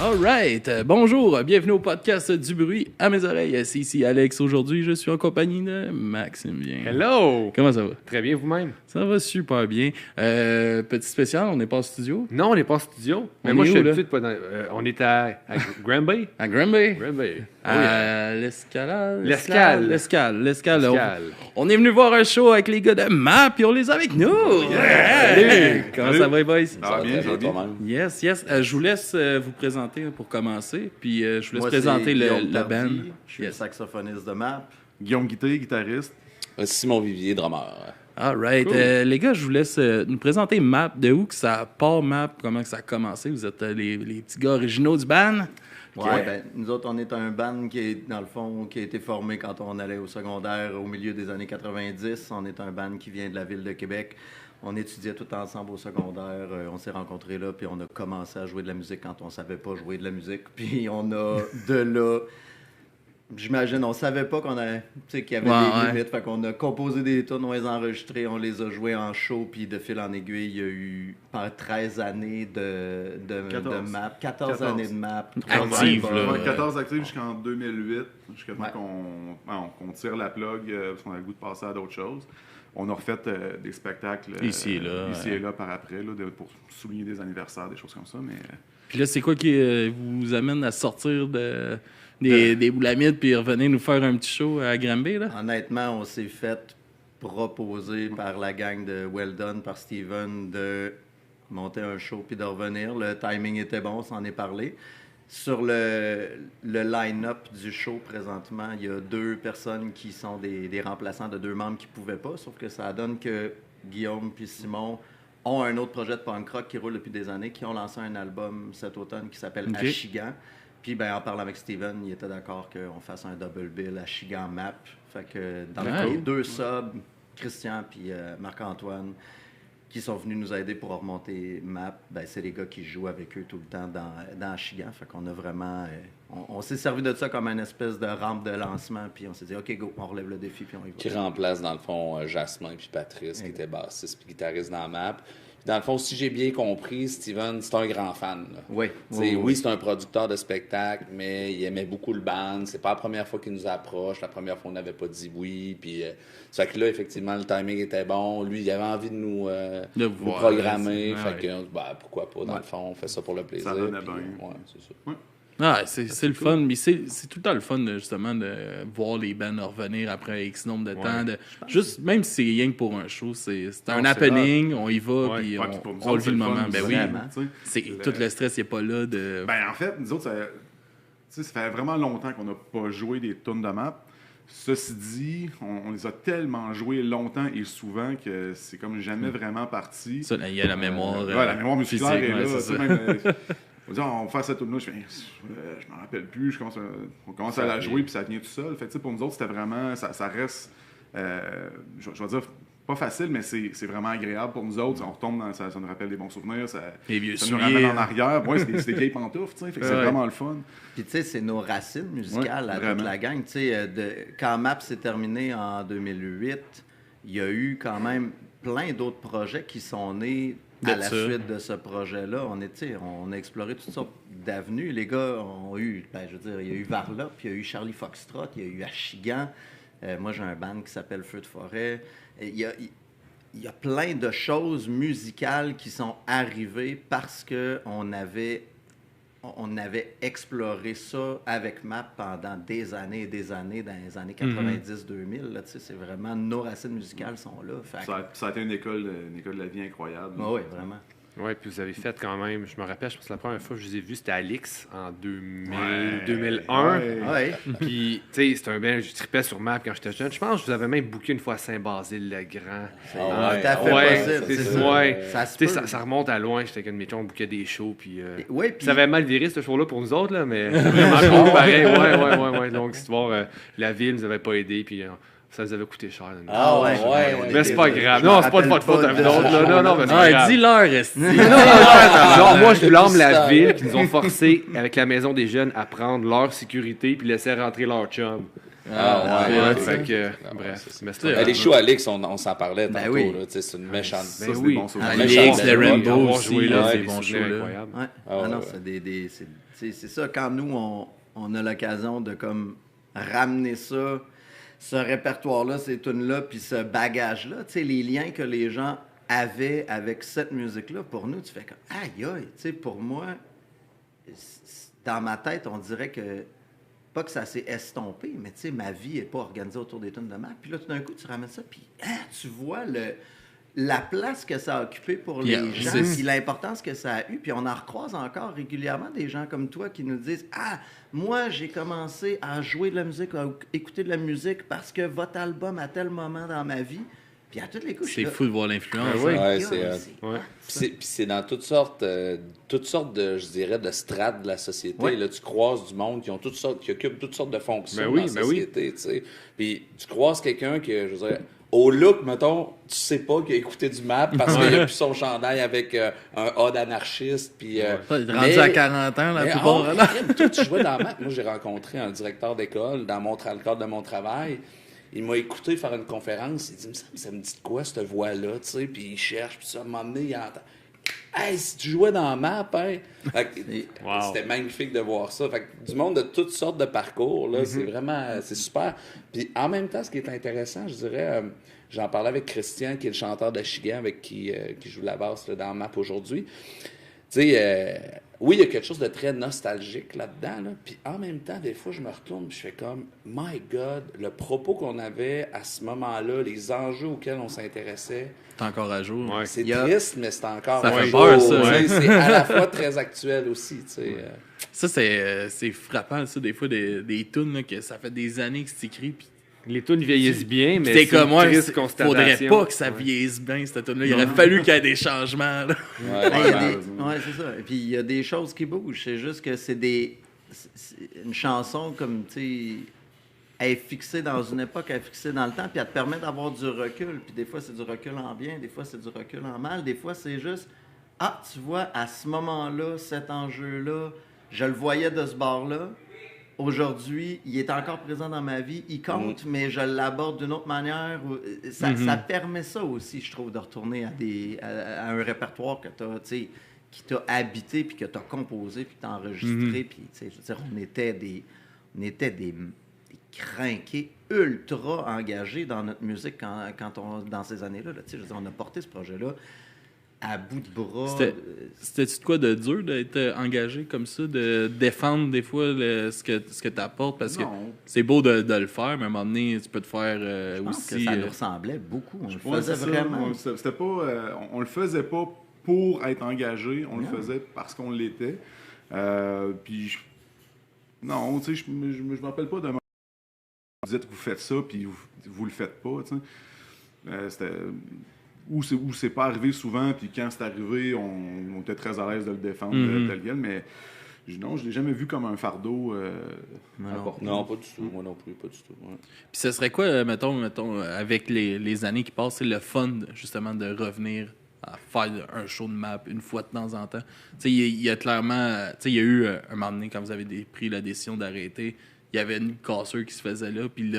Alright, bonjour, bienvenue au podcast du bruit à mes oreilles. C'est ici Alex. Aujourd'hui, je suis en compagnie de Maxime. Hello! Comment ça va? Très bien, vous-même? Ça va super bien. Petit spécial, on n'est pas en studio? Non, on n'est pas en studio. Mais On moi, est je suis où, là? habitué de pas dans... on est à Granby. À Granby? Granby. À l'escalade? L'escale. L'escale. On est venu voir un show avec les gars de MAP et on les a avec nous. Yeah! Comment ça va, les boys? Ça va bien, toi-même. Yes. Je vous laisse vous présenter pour commencer, puis je vous laisse Moi, présenter c'est Guillaume le Tardy, band. Je suis le Yes. saxophoniste de MAP. Guillaume Guité, guitariste. Simon Vivier, drummer. Alright. Cool. Les gars, je vous laisse nous présenter MAP. De où que ça part, MAP? Comment que ça a commencé? Vous êtes les petits gars originaux du band? Ouais, ben, nous autres, on est un band qui est, dans le fond, qui a été formé quand on allait au secondaire au milieu des années 90. On est un band qui vient de la ville de Québec. On étudiait tout ensemble au secondaire. On s'est rencontrés là, puis on a commencé à jouer de la musique quand on savait pas jouer de la musique. Puis on a de là... J'imagine, on savait pas qu'il y avait des limites. Fait qu'on a composé des tunes, on les a enregistrés, on les a joués en show, puis de fil en aiguille, il y a eu 13 années de 14. MAP, 14 années de MAP. Active, là. Ouais, 14 actifs jusqu'en 2008, jusqu'à temps qu'on tire la plug, parce qu'on a le goût de passer à d'autres choses. On a refait des spectacles Ici et là, par après, là, pour souligner des anniversaires, des choses comme ça. Mais Puis là, c'est quoi qui vous amène à sortir des boulamides puis revenir nous faire un petit show à Granby, là? Honnêtement, on s'est fait proposer par la gang de Well Done, par Steven, de monter un show puis de revenir. Le timing était bon, on s'en est parlé. Sur le line-up du show présentement, il y a 2 personnes qui sont des remplaçants de 2 membres qui ne pouvaient pas, sauf que ça donne que Guillaume et Simon ont un autre projet de punk rock qui roule depuis des années, qui ont lancé un album cet automne qui s'appelle Achigan. Puis en parlant avec Steven, il était d'accord qu'on fasse un double bill Achigan Map. Fait que dans les 2 subs, Christian et Marc-Antoine, qui sont venus nous aider pour remonter MAP, c'est les gars qui jouent avec eux tout le temps dans Achigan. Fait qu'on a vraiment... on s'est servi de ça comme une espèce de rampe de lancement, puis on s'est dit, OK, go, on relève le défi, puis on y va. Qui remplace, dans le fond, Jasmin puis Patrice, qui était bassiste puis guitariste dans MAP. Dans le fond, si j'ai bien compris, Steven, c'est un grand fan. Là. Oui. Oui, c'est un producteur de spectacle, mais il aimait beaucoup le band. C'est pas la première fois qu'il nous approche. La première fois, on n'avait pas dit oui. Puis, ça fait que là, effectivement, le timing était bon. Lui, il avait envie de nous programmer. Fait que, pourquoi pas, dans le fond, on fait ça pour le plaisir. ça donnait puis, bien. Ouais, c'est ça. Ouais. Ah, c'est le fun, mais c'est tout le temps le fun, justement, de voir les bands revenir après X nombre de temps. Juste, même si c'est rien que pour un show, c'est un happening, on y va, puis on le vit le moment. Ben oui, tout le stress n'est pas là. En fait, nous autres, ça fait vraiment longtemps qu'on n'a pas joué des tunes de MAP. Ceci dit, on les a tellement joués longtemps et souvent que c'est comme jamais vraiment parti. Ça, il y a la mémoire. La mémoire musculaire est là. c'est ça. On dit, on va faire cette tune-là, je m'en rappelle plus, on commence à la jouer, puis ça vient tout seul. Fait que, pour nous autres, c'était vraiment, ça reste, je vais dire, pas facile, mais c'est vraiment agréable pour nous autres. On retombe dans, ça nous rappelle des bons souvenirs, les vieux ça nous ramène en arrière. Ouais, c'est des vieilles pantoufles, tu sais, fait que c'est vraiment le fun. Puis tu sais, c'est nos racines musicales à toute la gang. Tu sais, quand MAP s'est terminé en 2008, il y a eu quand même plein d'autres projets qui sont nés à la suite de ce projet-là. On a exploré toutes sortes d'avenues. Les gars ont eu, il y a eu Varla, puis il y a eu Charlie Foxtrot, il y a eu Achigan. Moi, j'ai un band qui s'appelle Feu de forêt. Il y a plein de choses musicales qui sont arrivées parce qu'on avait exploré ça avec MAP pendant des années et des années, dans les années 90-2000. C'est vraiment, nos racines musicales sont là. Ça a été une école de la vie incroyable. Oui, vraiment. Oui, puis vous avez fait quand même, je me rappelle, je pense que la première fois que je vous ai vu, c'était à Alix en 2001. Ouais. Puis, tu sais, c'était un band, je tripais sur MAP quand j'étais jeune. Je pense que je vous avais même booké une fois à Saint-Basile-le-Grand. Tout à fait possible. Ça remonte à loin. J'étais avec un de mes chums, on bookait des shows. Puis, puis ça avait mal viré, ce show-là, pour nous autres, là, mais vraiment cool, pareil. Ouais. Donc, histoire, la ville nous avait pas aidés, puis ça nous avait coûté cher. Mais c'est pas grave. Non, c'est pas de votre faute à vous autres. Non, mais c'est pas grave. Dis-leur, esti. Non, moi, je blâme la ville qui nous ont forcé, avec la Maison des Jeunes, à prendre leur sécurité puis laisser rentrer leur chum. Bref. Les shows Alix, on s'en parlait tantôt. Là, c'est une méchante. Alix, le Rainbow aussi, c'est bon show. C'est ça, quand nous, on a l'occasion de comme ramener ça, ce répertoire-là, ces tunes-là, puis ce bagage-là, les liens que les gens avaient avec cette musique-là, pour nous, tu fais comme « Aïe, aïe! » Pour moi, dans ma tête, on dirait que, pas que ça s'est estompé, mais ma vie n'est pas organisée autour des tunes de Mac. Puis là, tout d'un coup, tu ramènes ça, puis tu vois la place que ça a occupé pour les gens, puis l'importance que ça a eu. Puis on en recroise encore régulièrement des gens comme toi qui nous disent « Ah, moi, j'ai commencé à jouer de la musique, à écouter de la musique parce que votre album à tel moment dans ma vie... » Puis à toutes les couches. C'est fou de voir l'influence. Puis c'est dans toutes sortes de, je dirais, de strates de la société. Ouais. Là, tu croises du monde qui occupent toutes sortes de fonctions dans la société. Puis tu croises quelqu'un qui, je veux dire, au look, mettons, tu sais pas qu'il a écouté du MAP parce qu'il a plus son chandail avec un odd anarchiste. Puis, rendu à 40 ans, la plupart. Toi, tu jouais dans MAP. Moi, j'ai rencontré un directeur d'école dans le cadre de mon travail. Il m'a écouté faire une conférence. Il dit, ça me dit de quoi, cette voix-là, tu sais? Puis il cherche, puis ça, à un moment donné, il entend. Hey, si tu jouais dans Map, hein? C'était magnifique de voir ça. Fait que du monde de toutes sortes de parcours, là, c'est super. Puis en même temps, ce qui est intéressant, je dirais, j'en parlais avec Christian, qui est le chanteur de Chigan, avec qui joue la basse là, dans Map aujourd'hui. Tu sais, oui, il y a quelque chose de très nostalgique là-dedans, là. Puis en même temps, des fois, je me retourne et je fais comme, my God, le propos qu'on avait à ce moment-là, les enjeux auxquels on s'intéressait. C'est encore à jour. Ouais. C'est triste, mais c'est encore ça fait peur, ça. C'est à la fois très actuel aussi. Tu sais. Ça, c'est frappant, ça, des fois, des tunes, que ça fait des années que c'est écrit. Puis les tunes vieillissent bien, mais c'est comme moi, triste constatation. Faudrait pas que ça vieillisse bien, cette tune-là. Il aurait fallu qu'il y ait des changements. Là. C'est ça. Et puis, il y a des choses qui bougent. C'est juste que c'est une chanson comme, tu sais, elle est fixée dans une époque, elle est fixée dans le temps, puis elle te permet d'avoir du recul. Puis des fois, c'est du recul en bien, des fois, c'est du recul en mal. Des fois, c'est juste, tu vois, à ce moment-là, cet enjeu-là, je le voyais de ce bord-là. Aujourd'hui, il est encore présent dans ma vie, il compte, mais je l'aborde d'une autre manière. Ça permet ça aussi, je trouve, de retourner à un répertoire que qui t'a habité, puis que tu as composé, puis que tu as enregistré. Puis, je veux dire, on était des crinqués ultra engagés dans notre musique dans ces années-là. Là, je veux dire, on a porté ce projet-là à bout de bras. C'était-tu de quoi de dur d'être engagé comme ça, de défendre des fois ce que tu apportes? Parce que c'est beau de le faire, mais à un moment donné, tu peux te faire Je pense aussi... que ça nous ressemblait beaucoup. On le faisait vraiment. C'était pas, on le faisait pas pour être engagé, on le faisait parce qu'on l'était. Puis, non, tu sais, je me rappelle pas d'un moment où vous dites que vous faites ça, puis vous le faites pas, tu sais. C'était... Ou c'est pas arrivé souvent, puis quand c'est arrivé, on était très à l'aise de le défendre tel quel, mais non, je l'ai jamais vu comme un fardeau. Non, pas du tout. Moi non plus, pas du tout. Ouais. Puis ce serait quoi, mettons avec les années qui passent, c'est le fun, justement, de revenir à faire un show de map une fois de temps en temps? Tu sais, il y a clairement... Tu sais, il y a eu un moment donné, quand vous avez pris la décision d'arrêter, il y avait une cassure qui se faisait là, puis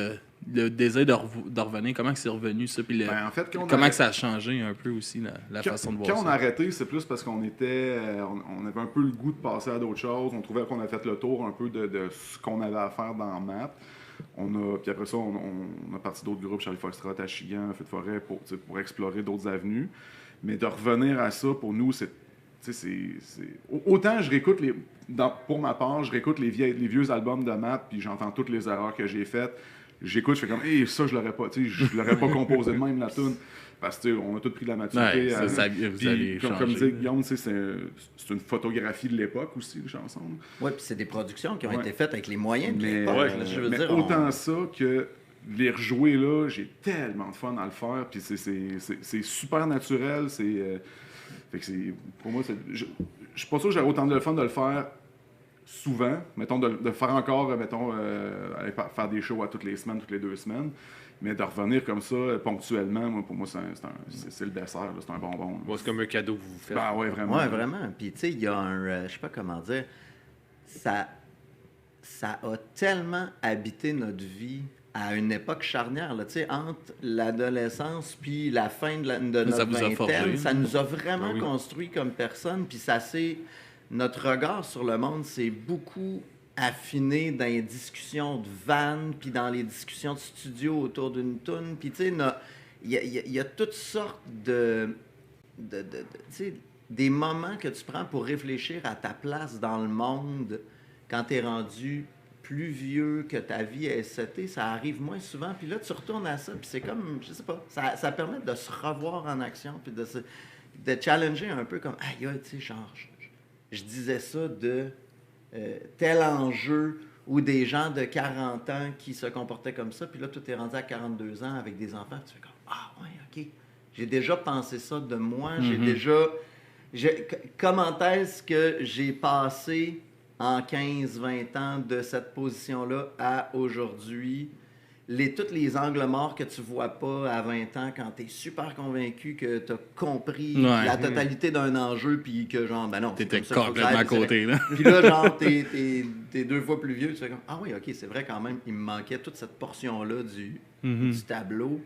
le désir de revenir, comment c'est revenu ça? Puis en fait, comment que ça a changé un peu aussi, la façon de voir ça? Quand on a arrêté, c'est plus parce qu'on on avait un peu le goût de passer à d'autres choses. On trouvait qu'on a fait le tour un peu de ce qu'on avait à faire dans MAP. Puis après ça, on a parti d'autres groupes, Charlie Foxtrot, à Chigan, Feu de forêt, pour explorer d'autres avenues. Mais de revenir à ça, pour nous, c'est autant je réécoute pour ma part, je réécoute les vieux albums de MAP, puis j'entends toutes les erreurs que j'ai faites. J'écoute, je fais comme, ça, je l'aurais pas composé de même, la tune. Parce que, on a tous pris de la maturité. Comme disait Guillaume, c'est une photographie de l'époque aussi, les chansons. Oui, puis c'est des productions qui ont été faites avec les moyens de l'époque. Mais autant ça que les rejouer là, j'ai tellement de fun à le faire, puis c'est super naturel, pour moi, je suis pas sûr que j'aurais autant de fun de le faire souvent, mettons, de faire encore, mettons, aller faire des shows à toutes les semaines, toutes les 2 semaines, mais de revenir comme ça, ponctuellement, pour moi, c'est le dessert, là, c'est un bonbon. C'est comme un cadeau que vous faites. Ben ouais, vraiment. Ouais, vraiment. Puis, tu sais, il y a je sais pas comment dire, ça a tellement habité notre vie à une époque charnière, là, entre l'adolescence puis la fin de notre vingtaine. Ça nous a vraiment construit comme personne, puis notre regard sur le monde s'est beaucoup affiné dans les discussions de vannes, puis dans les discussions de studio autour d'une toune, puis tu sais, il y a toutes sortes des moments que tu prends pour réfléchir à ta place dans le monde quand tu es rendu plus vieux, que ta vie est setée, ça arrive moins souvent. Puis là, tu retournes à ça, puis c'est comme, je sais pas, ça permet de se revoir en action, puis de challenger un peu comme, aïe, tu sais, genre, je disais ça de tel enjeu ou des gens de 40 ans qui se comportaient comme ça, puis là, tu t'es rendu à 42 ans avec des enfants, puis tu fais comme, ah ouais, OK, j'ai déjà pensé ça de moi, comment est-ce que j'ai passé en 15-20 ans de cette position-là à aujourd'hui, tous les angles morts que tu vois pas à 20 ans quand tu es super convaincu que tu as compris la totalité d'un enjeu, puis que genre, ben non, t'étais complètement à côté, là. Puis là, genre, t'es 2 fois plus vieux, tu fais comme, ah oui, OK, c'est vrai quand même, il me manquait toute cette portion-là du tableau.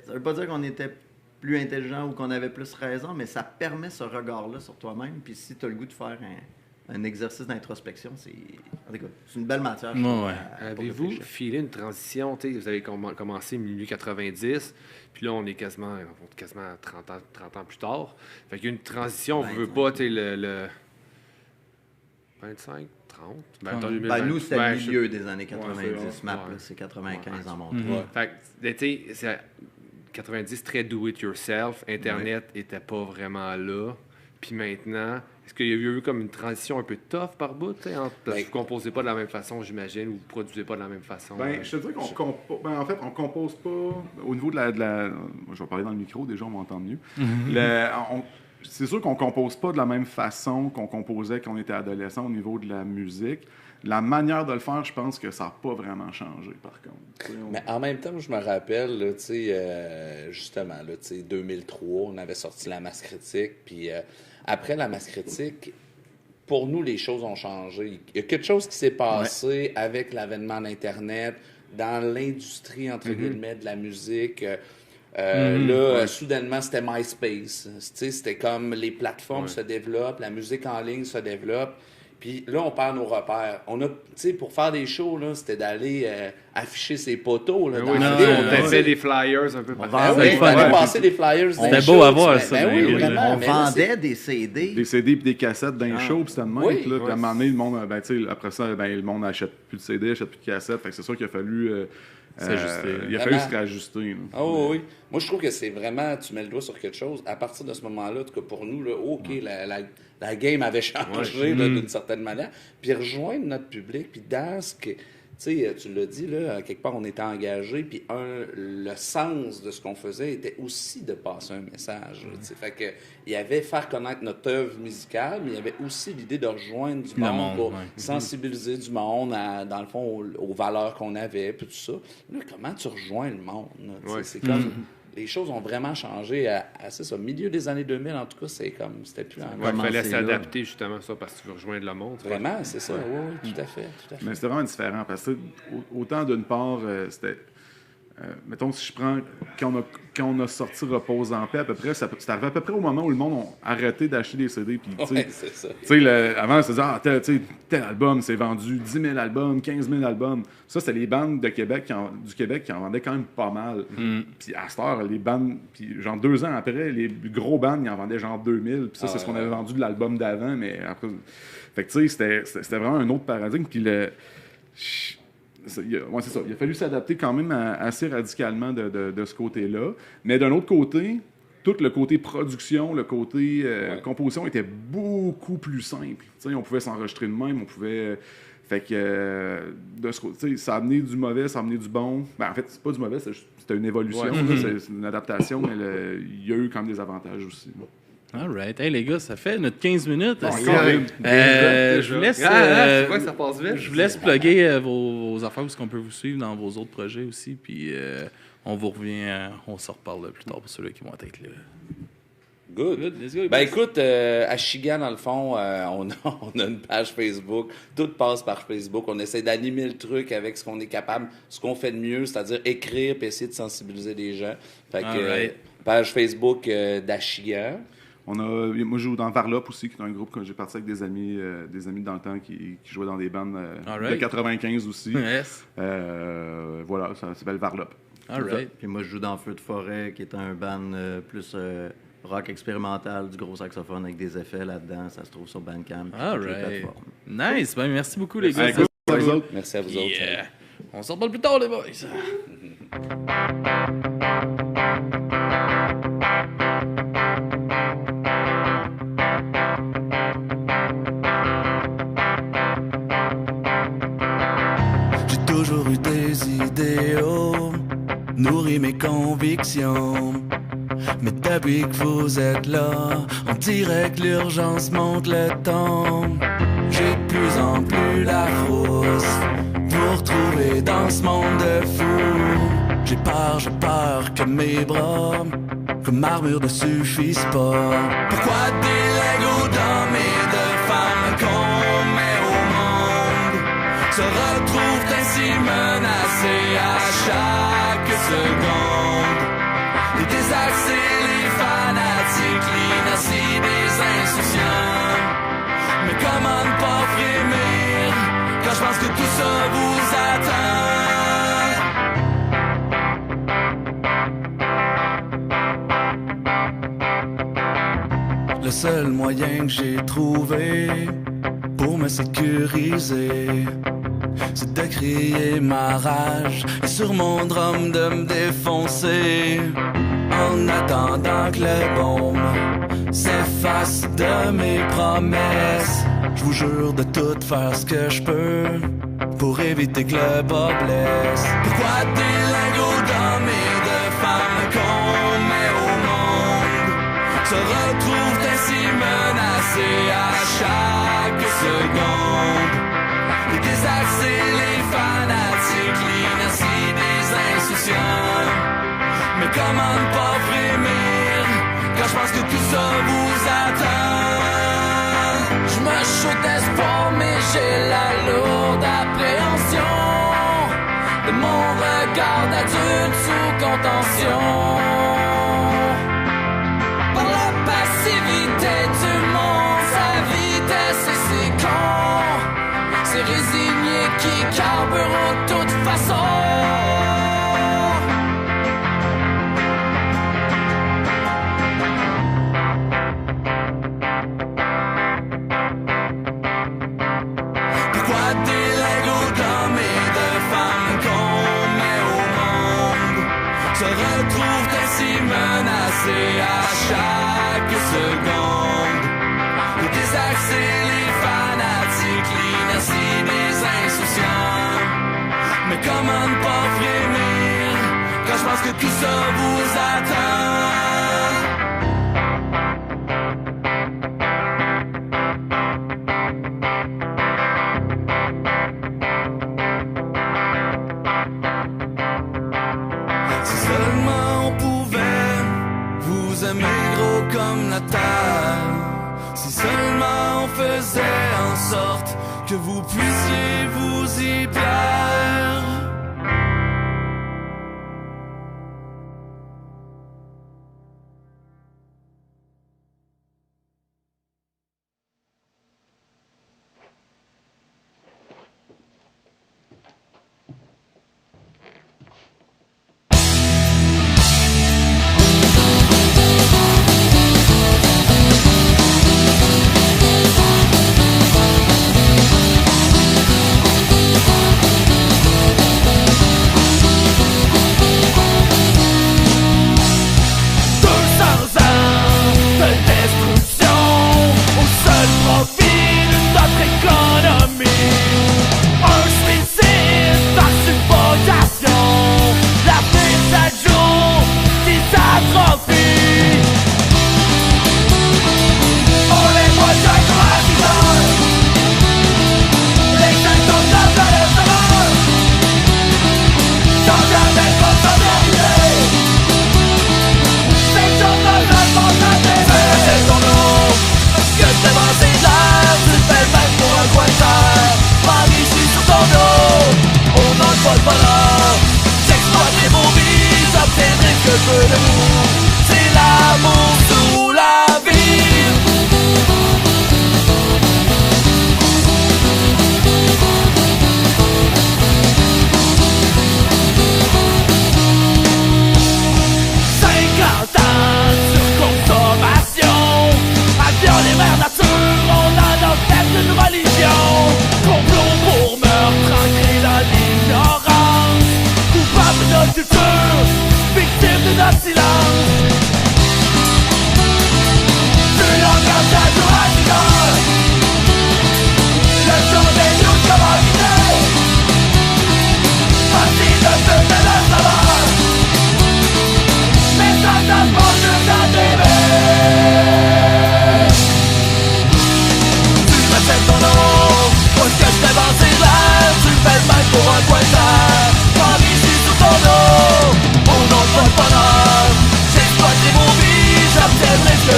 Ça veut pas dire qu'on était plus intelligent ou qu'on avait plus raison, mais ça permet ce regard-là sur toi-même, puis si tu as le goût de faire un exercice d'introspection, c'est une belle matière. Avez-vous filé une transition? Vous avez commencé milieu 90, puis là, on est quasiment 30 ans plus tard. Fait qu'il y a une transition, on ne veut pas, le 25, 30? Nous, c'était le milieu des années 90. C'est 95 en montant. Fait que, tu sais, c'est 90, très do-it-yourself. Internet n'était pas vraiment là. Puis maintenant, est-ce qu'il y a eu comme une transition un peu tough par bout? Parce que vous ne composez pas de la même façon, j'imagine, ou vous ne produisez pas de la même façon? Je te dirais qu'on compose pas au niveau de la... Je vais parler dans le micro, déjà, on m'entend mieux. C'est sûr qu'on compose pas de la même façon qu'on composait quand on était adolescent au niveau de la musique. La manière de le faire, je pense que ça n'a pas vraiment changé, par contre. Mais en même temps, je me rappelle, là, justement, là, 2003, on avait sorti La Masse Critique, puis après La Masse Critique, pour nous, les choses ont changé. Il y a quelque chose qui s'est passé avec l'avènement d'Internet, dans l'industrie, entre guillemets, de la musique. Soudainement, c'était MySpace. C'était comme les plateformes se développent, la musique en ligne se développe. Puis là, on perd nos repères. On a, pour faire des shows, là, c'était d'aller afficher ses poteaux. Là, on faisait des flyers un peu partout. On allait passer des flyers. C'était beau à voir, ça. On vendait des CD. Des CD et des cassettes d'un show, puis c'était de même. Puis à un moment donné, le monde, après ça, le monde n'achète plus de CD, n'achète plus de cassettes. Fait que c'est sûr qu'il a fallu... il a fallu se réajuster. Oui. Moi, je trouve que c'est vraiment, tu mets le doigt sur quelque chose. À partir de ce moment-là, en tout cas pour nous, là, la game avait changé d'une certaine manière. Puis rejoindre notre public, puis dans ce que... Tu sais, tu l'as dit, là, quelque part, on était engagé, puis le sens de ce qu'on faisait était aussi de passer un message. Fait que, il y avait faire connaître notre œuvre musicale, mais il y avait aussi l'idée de rejoindre du monde pour sensibiliser du monde, dans le fond, aux valeurs qu'on avait, puis tout ça. Là, comment tu rejoins le monde? C'est comme... Les choses ont vraiment changé à ça. Milieu des années 2000, en tout cas, c'était plus... Il fallait s'adapter justement ça parce que tu veux rejoindre le monde. Vraiment, c'est ça. Oui, tout à fait. Mais c'était vraiment différent parce que autant d'une part, c'était... mettons, si je prends... Quand on a sorti Repose en paix, à peu près, c'est arrivé à peu près au moment où le monde a arrêté d'acheter des CD. Puis, c'est ça. Avant, c'était tel album, c'est vendu 10 000 albums, 15 000 albums. Ça, c'était les bandes de Québec du Québec qui en vendaient quand même pas mal. Puis à cette heure, les bandes... Puis genre 2 ans après, les gros bandes, ils en vendaient genre 2000. Puis ça, c'est ce qu'on avait vendu de l'album d'avant. Mais après... Fait que tu sais, c'était vraiment un autre paradigme. Puis c'est ça. Il a fallu s'adapter quand même assez radicalement de ce côté-là. Mais d'un autre côté, tout le côté production, le côté composition était beaucoup plus simple. T'sais, on pouvait s'enregistrer de même, on pouvait... Fait que de ce côté, ça a amené du mauvais, ça a amené du bon. Ben, en fait, c'est pas du mauvais, c'était une évolution, c'est une adaptation, mais il y a eu quand même des avantages aussi. All right. Hey, les gars, ça fait notre 15 minutes. Je vous laisse... c'est quoi, ça passe vite? Je vous laisse plugger vos affaires, parce qu'on peut vous suivre dans vos autres projets aussi. Puis on vous revient, on s'en reparle plus tard pour ceux-là qui vont être là. Good. Let's go, Ben écoute, à Chigan, dans le fond, on a une page Facebook. Tout passe par Facebook. On essaie d'animer le truc avec ce qu'on est capable, ce qu'on fait de mieux, c'est-à-dire écrire et essayer de sensibiliser les gens. Fait que page Facebook d'Achigan. Moi, je joue dans Varlop aussi, qui est un groupe que j'ai parti avec des amis dans le temps qui jouaient dans des bandes de 95 aussi. Yes. Voilà, ça s'appelle Varlop. Puis moi, je joue dans Feu de forêt, qui est un band plus rock expérimental, du gros saxophone avec des effets là-dedans. Ça se trouve sur Bandcamp. Nice. Ben, merci beaucoup, les gars. Merci à vous autres. On s'en parle plus tard, les boys. J'ai toujours eu des idéaux, nourri mes convictions. Mais depuis que vous êtes là, on dirait que l'urgence monte le temps. J'ai de plus en plus la frousse, vous retrouver dans ce monde de fous. J'ai peur que mes bras, comme armure ne suffisent pas. Pourquoi des Legos d'hommes et de femmes qu'on met au monde se retrouvent ainsi menacés à chaque seconde? Les désaxés, les fanatiques, l'inertie des insouciants. Mais comment ne pas frémir quand je pense que tout ça vous attend? Le seul moyen que j'ai trouvé pour me sécuriser, c'est de crier ma rage et sur mon drum de me défoncer. En attendant que le baume s'efface de mes promesses, je vous jure de tout faire ce que je peux pour éviter que le bas blesse. Pourquoi des lingots d'hommes et de femmes qu'on met au monde se retrouvent ainsi menacés à chaque seconde? Les désaxés, les fanatiques, l'inertie des insouciants. Mais comment ne pas frémir quand je pense que tout ça vous attend? Je me shoot d'espoir, mais j'ai la lourde appréhension de mon regard d'adulte sous contention. Par la passivité du monde, sa vitesse et ses cons, ces résignés qui carburent de toute façon. Pourquoi des Legos d'hommes et de femmes qu'on met au monde se retrouvent ainsi menacés à chaque seconde? Les désaxés, les fanatiques, l'inertie des insouciants. Mais comment ne pas frémir quand je pense que tout ça vous attend? Si seulement on pouvait vous aimer gros comme la terre, si seulement on faisait en sorte que vous puissiez vous y plaire.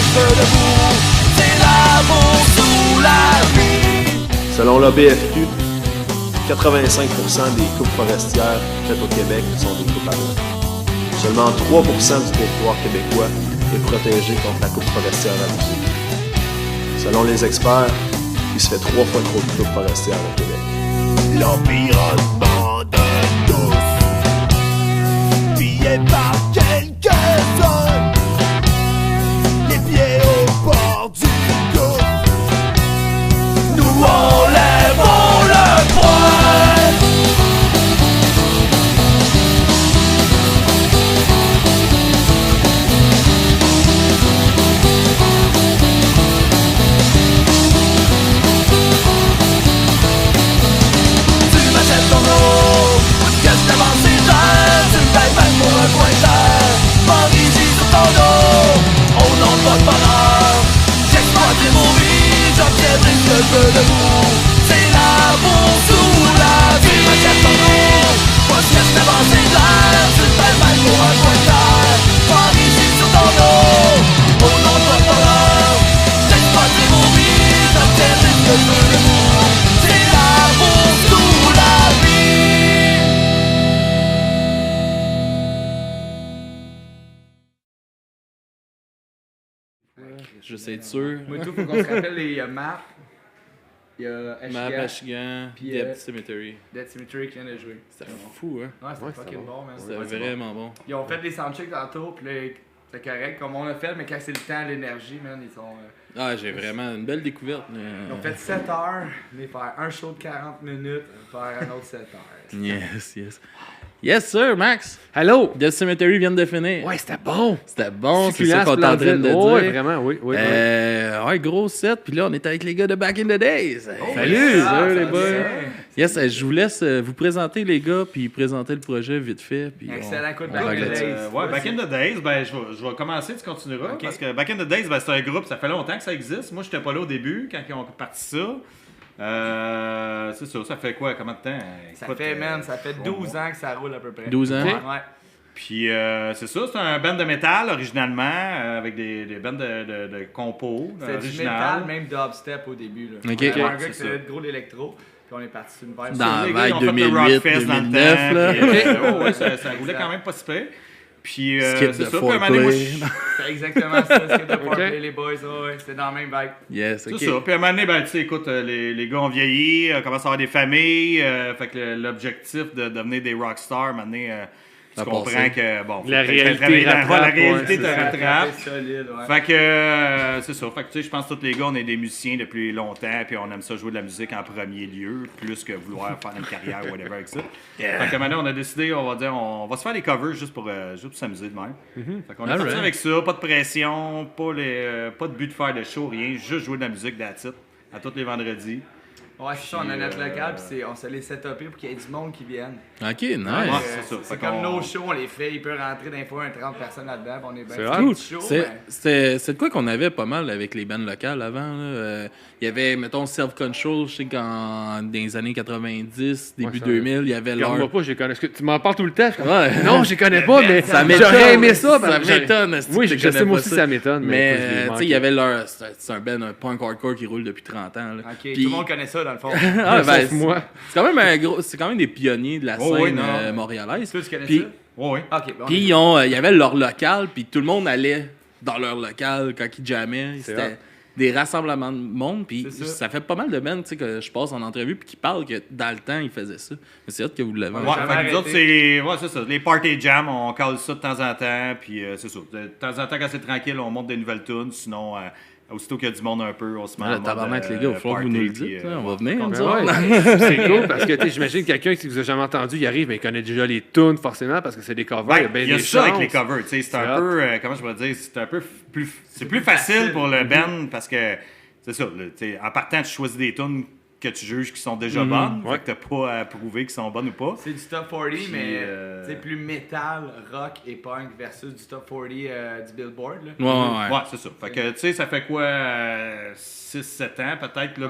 veux de vous. C'est l'amour sous la vie. Selon la BFQ, 85% des coupes forestières faites au Québec sont des coupes à bois. Seulement 3% du territoire québécois est protégé contre la coupe forestière abusive. Selon les experts, il se fait 3 fois trop de coupes forestières au Québec. L'environnement de tous, pillé par quelques-uns, les pieds au bord du gouffre. Nous enlèvons le poing. De vous, c'est l'amour sous la vie. Ma tête en haut, moi je cache l'avancée de l'air. Tu te fais mal pour un coin de terre. Par ici sur ton dos, au nom de votre bonheur. Laisse-moi te mourir, j'obtiendrai ce que je veux de vous. C'est l'amour sous la vie. Je sais être sûr. Moi, tout, faut qu'on se rappelle les maps. Il y a Ashigan, puis Dead Cemetery. Dead Cemetery qui vient de jouer. C'était fou, hein? Ouais, c'était fucking bon, man. C'était vraiment bon. Ils ont fait des soundchecks tantôt, puis là, c'est correct, comme on l'a fait, mais quand c'est le temps, l'énergie, man, ils sont... Ah, j'ai vraiment une belle découverte. Ils ont fait 7 heures, mais faire un show de 40 minutes, faire un autre 7 heures. Yes, yes. Yes, sir, Max. Hello. Dead Cemetery vient de finir. Ouais, c'était bon. C'était bon, c'est ça qu'on est en train de dire. Ouais, vraiment, oui. Ouais, gros set. Puis là, on est avec les gars de Back in the Days. Salut, les boys. Yes, je vous laisse vous présenter, les gars, puis présenter le projet vite fait. Puis excellent coup de Back in the Days. Ouais, Back in the Days, ben, je vais commencer, tu continueras. Okay. Parce que Back in the Days, ben, c'est un groupe, ça fait longtemps que ça existe. Moi, j'étais pas là au début, quand ils ont parti ça. C'est ça fait quoi? Combien de temps? Ça fait 12 ans que ça roule à peu près. 12 ans? Ouais. Puis c'est ça, c'est un band de métal originalement, avec des bands de compos. C'est du métal, même dubstep au début. Là. Okay. On a un gars qui faisait gros l'électro, puis on est parti sur une vibe. Dans la vague 2008, 2009, là. Ouais, ça roulait quand même pas si peu. Puis c'est ça, puis c'est exactement ça, Skip de Foreplay, les boys, ouais, c'était dans la même vague. Yes, c'est ça. Puis à un moment donné, ben, tu sais, écoute, les gars ont vieilli, commencent à avoir des familles, fait que l'objectif de devenir des rockstars, à un moment donné, tu comprends que, bon, la réalité te rattrape. Fait que, c'est ça. Fait que, tu sais, je pense que tous les gars, on est des musiciens depuis longtemps, puis on aime ça jouer de la musique en premier lieu, plus que vouloir faire une carrière ou whatever avec ça. Fait que maintenant, on a décidé, on va se faire des covers juste pour s'amuser de même. Fait qu'on est parti avec ça, pas de pression, pas de but de faire de show, rien, juste jouer de la musique that's it, à tous les vendredis. Ouais, c'est ça, on a notre local, puis on se les setupé pour qu'il y ait du monde qui vienne. Ok, nice. C'est comme nos shows, on les fait, il peut rentrer d'un fois 30 personnes là-dedans, on est bien cool. C'est de quoi qu'on avait pas mal avec les bands locales avant. Il y avait, mettons, Self-Control, je sais qu'en dans les années 90, début 2000, il y avait leur... Regarde-moi pas, je les connais. Tu m'en parles tout le temps. Ouais. Non, je les connais pas, mais j'aurais aimé ça. Ça m'étonne. Oui, je sais moi aussi ça m'étonne. Mais tu sais, il y avait leur... C'est un band, un punk hardcore qui roule depuis 30 ans. Là. Ok, tout le monde connaît ça dans le fond. Sauf moi. C'est quand même des pionniers de la scène montréalaise. Tu connais ça? Oui. Puis il y avait leur local, puis tout le monde allait dans leur local quand ils jammaient. C'était des rassemblements de monde, puis ça fait pas mal de bands que je passe en entrevue puis qui parlent que dans le temps, ils faisaient ça. Mais c'est hâte que vous l'avez. Ouais, nous autres, c'est ça. Les party jams, on cale ça de temps en temps, puis c'est ça. De temps en temps, quand c'est tranquille, on monte des nouvelles tunes, sinon... aussitôt qu'il y a du monde un peu, on se met en tabarnak, les gars, il faut que vous nous le dites. On va venir, c'est cool, parce que j'imagine que quelqu'un qui vous a jamais entendu, il arrive, mais il connaît déjà les tunes, forcément, parce que c'est des covers. Il y a ça avec les covers. C'est un peu, comment je pourrais dire, c'est un peu plus facile pour le band, parce que, c'est ça, en partant, tu choisis des tunes que tu juges qui sont déjà bonnes. Fait que t'as pas à prouver qu'ils sont bonnes ou pas. C'est du top 40, puis, mais c'est plus metal, rock et punk versus du top 40 du Billboard. Là. Ouais, c'est ça. Fait que, tu sais, ça fait quoi, 6-7 ans peut-être là,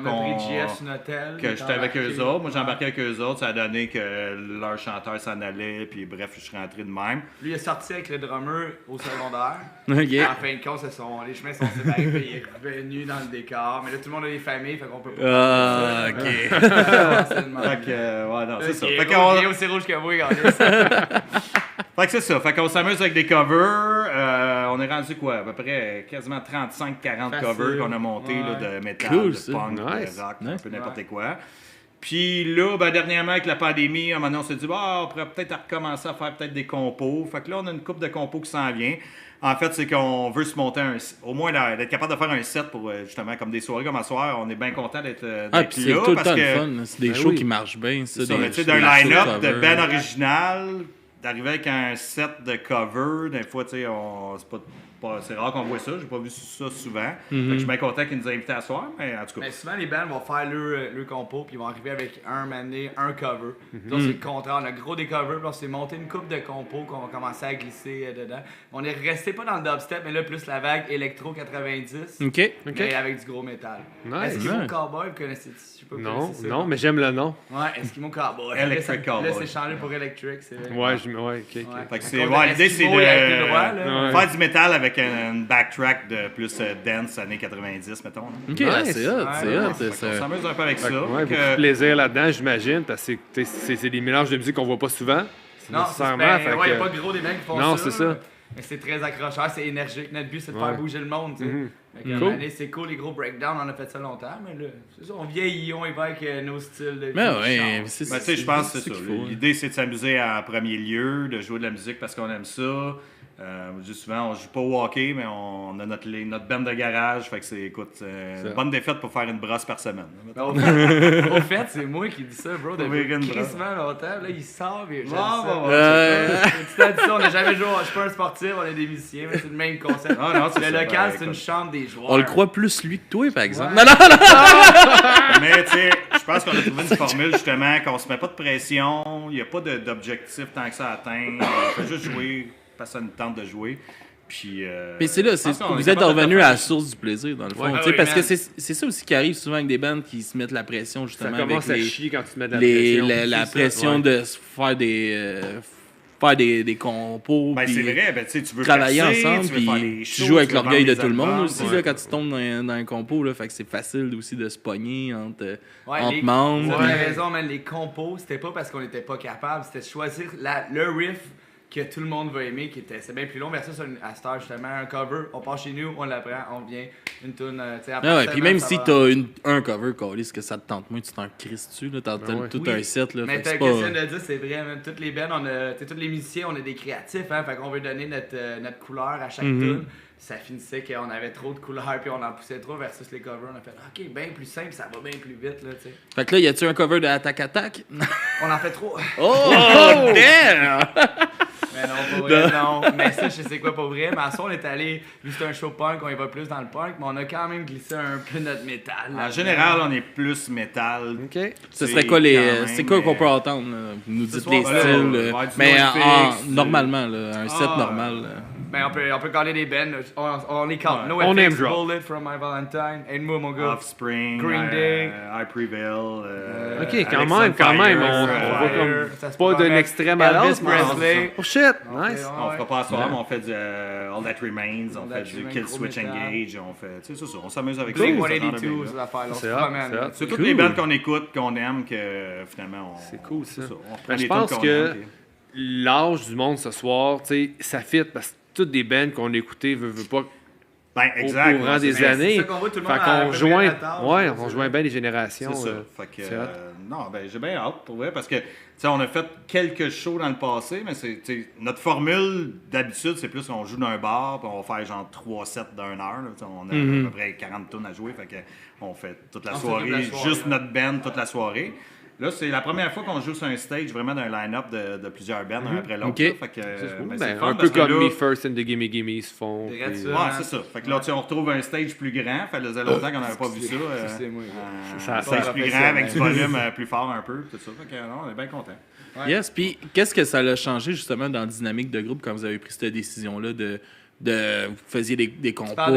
que j'étais avec eux autres. Moi, j'ai embarqué avec eux autres. Ça a donné que leur chanteur s'en allait, puis bref, je suis rentré de même. Lui, il est sorti avec le drummer au secondaire. Okay. En fin de compte, les chemins sont séparés, puis il est revenu dans le décor. Mais là, tout le monde a des familles, fait qu'on peut pas. OK. Fait que, ouais, non, c'est ça. Fait qu'on est aussi rouge que vous, regardez ça. Fait que c'est ça. Fait qu'on s'amuse avec des covers. On est rendu quoi? À peu près quasiment 35-40 covers qu'on a montés là, de métal, de punk, de rock, un peu n'importe quoi. Puis là, dernièrement, avec la pandémie, on s'est dit, on pourrait peut-être recommencer à faire peut-être des compos. Fait que là, on a une couple de compos qui s'en vient. En fait, c'est qu'on veut se monter au moins d'être capable de faire un set pour justement comme des soirées comme à soir. On est bien content d'être là. Puis c'est tout le temps le fun. C'est des shows qui marchent bien. C'est d'un line-up de band original, d'arriver avec un set de cover. Des fois, tu sais, c'est rare qu'on voit ça. J'ai pas vu ça souvent. Fait que je suis bien content qu'ils nous aient invités à soir, mais en tout cas. Mais souvent, les bands vont faire le compo, puis ils vont arriver avec un cover. Donc, c'est le contraire. On a gros des covers, puis on s'est monté une coupe de compos qu'on va commencer à glisser dedans. On est resté pas dans le dubstep, mais là, plus la vague électro 90. OK. Mais avec du gros métal. Nice. Eskimo Cowboy, vous connaissez? Non, mais j'aime le nom. Ouais, Eskimo Cowboy. Electric Cowboy. Là, c'est changé pour Electric. OK. Fait que l'idée, c'est de faire du métal avec une backtrack de plus dance années 90, mettons. OK, c'est hot. On s'amuse un peu avec ça. Ouais, beaucoup de plaisir là-dedans, j'imagine, parce que c'est des mélanges de musique qu'on voit pas souvent. Non, il n'y a pas de gros des mecs qui font ça. Non, c'est ça. Mais c'est très accrocheur, c'est énergique. Notre but, c'est de faire bouger le monde. C'est cool, les gros breakdowns, on a fait ça longtemps, mais là, c'est ça, on vieillit, on y va avec nos styles de vie. Je pense que c'est ça. L'idée, c'est de s'amuser en premier lieu, de jouer de la musique parce qu'on aime ça. Souvent, on joue pas au hockey, mais on a notre band de garage. Fait que c'est une bonne défaite pour faire une brosse par semaine. Au fait, c'est moi qui dis ça, bro. Depuis crissement longtemps, là, il sort. Petite addition, on n'a jamais joué. Je suis pas un sportif, on est des musiciens, mais c'est le même concept. Le local, c'est une chambre des joueurs. On le croit plus lui que toi, par exemple. Non. Mais tu sais, je pense qu'on a trouvé une formule justement qu'on se met pas de pression. Il n'y a pas d'objectif tant que ça à atteindre. On fait juste jouer. Parce que ça nous tente de jouer. Puis, mais c'est là, vous êtes revenu à la source du plaisir, dans le fond. Parce que c'est ça aussi qui arrive souvent avec des bands qui se mettent la pression, justement. Ça commence à chier quand tu te mets de la pression. La pression de se faire des compos. C'est vrai, tu veux travailler ensemble, puis tu joues avec l'orgueil de tout le monde aussi, là, quand tu tombes dans un compo. Là, fait que c'est facile aussi de se pogner entre membres. Vous avez raison, man, les compos, c'était pas parce qu'on n'était pas capable, c'était de choisir le riff que tout le monde va aimer, c'est bien plus long versus à cette heure, justement, un cover, on part chez nous, on l'apprend, on vient, une tune, puis même si t'as un cover, ce que ça te tente moins, tu t'en crisses dessus, là, t'as tout un set, là. Mais t'as question de dire, c'est vrai, même, toutes les bands, tous les musiciens, on est des créatifs, hein, fait qu'on veut donner notre couleur à chaque tune. Ça finissait qu'on avait trop de couleurs puis on en poussait trop versus les covers. On a fait OK, bien plus simple, ça va bien plus vite. Là, t'sais. Fait que là, y a-tu un cover de Attack Attack? On en fait trop. Oh, damn! Mais non, pas vrai, non. Mais ça, je sais quoi, pas vrai. Mais à ça, on est allé, vu que c'est un show punk, on y va plus dans le punk, mais on a quand même glissé un peu notre métal. En général, on est plus métal. OK. Ce serait quoi c'est quoi qu'on peut entendre? Là? Vous nous dites les styles. Mais normalement, là, un set normal. Ben, on peut caler des bands. On les cale. On name drop. Bullet from My Valentine. Aide-moi, mon gars. Offspring. Green Day. I Prevail. OK, quand même. On va comme pas d'un extrême à l'autre. Presley. Oh shit, nice. On fera pas à soir, mais on fait du All That Remains. On fait du Kill Switch Engage. On fait, tu sais, c'est ça. On s'amuse avec ça. Blink-182, c'est l'affaire. C'est toutes les bands qu'on écoute, qu'on aime, que finalement on... C'est cool, ça. Je pense que l'âge du monde ce soir, tu sais, ça fit parce que toutes des bands qu'on a écoutées veut pas exact, au courant des années. C'est ça qu'on voit tout le monde on rejoint bien les générations. C'est ça. Fait que, j'ai bien hâte pour vrai parce que on a fait quelques shows dans le passé, mais notre formule d'habitude, c'est plus qu'on joue dans un bar, puis on va faire genre 3 sets d'1 heure. Là, on a à peu près 40 tonnes à jouer, fait que on fait toute la soirée, juste notre band toute la soirée. Là, c'est la première fois qu'on joue sur un stage vraiment d'un line-up de plusieurs bands, un après l'autre. Okay. Fait que, un peu comme Me First and the Gimme Gimmes font. Ouais, c'est ça. Fait que là, on retrouve un stage plus grand. Ça faisait longtemps qu'on n'avait pas vu ça. Un stage plus grand avec du volume plus fort un peu. Tout ça. Fait que non, on est bien contents. Ouais. Yes, puis qu'est-ce que ça a changé justement dans la dynamique de groupe quand vous avez pris cette décision-là vous faisiez des compos.